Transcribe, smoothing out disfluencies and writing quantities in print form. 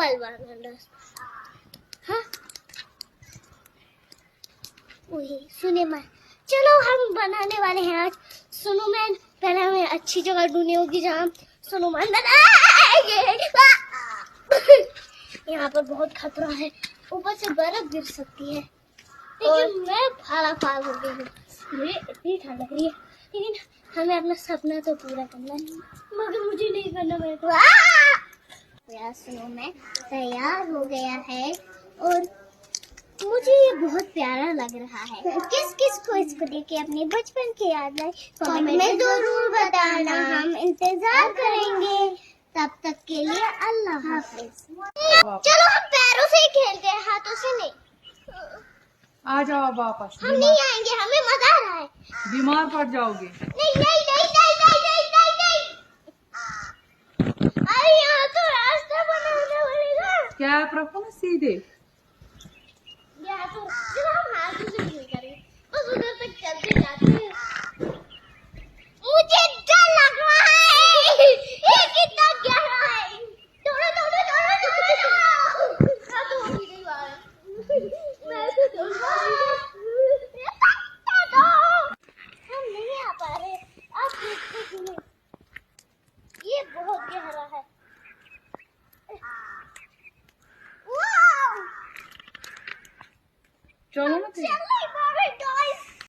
फल बनाना। हाँ वही स्नोमैन। चलो हम बनाने वाले हैं आज स्नोमैन। पहले हमें अच्छी जगह ढूंढनी होगी जहाँ स्नोमैन बनाएंगे। यहाँ पर बहुत खतरा है, ऊपर से बर्फ गिर सकती है। लेकिन मैं फाड़ा फाड़ हो गई हूँ, मुझे इतनी ठंड लग रही है। लेकिन हमें अपना सपना तो पूरा करना है, मगर मुझे नहीं करना मेरे को। मेरा स्नोमैन तैयार हो गया है और मुझे ये बहुत प्यारा लग रहा है। किस किस को इसको देख के अपने बचपन की याद आए कमेंट में जरूर बताना, हम इंतजार करेंगे। तब तक के लिए अल्लाह हाफिज। चलो हम पैरों से ही खेलते हैं, हाथों से नहीं। आ जाओ वापस। हम नहीं आएंगे, हमें मजा आ रहा है। बीमार पड़ जाओगे। नहीं नहीं नहीं नहीं नहीं नहीं नहीं नहीं। अरे यहाँ तो रास्ता बनाना पड़ेगा। कैप रखो ना सीधे। यहाँ तो चलो हम हाथों से खेल करें, बस उधर तक चलते जाते हैं। मुझे डर लग रहा है, ये कितना गहरा है। दौड़ो दौड़ो दौड़ो दौड़ो दौड़ो। हाँ तो हो गई बात। मैं तो दौड़ हम नहीं आ पा रहे, आप देखते क्यों? ये बहुत गहरा है। चलो ना। चल नहीं पा रहे गाइस।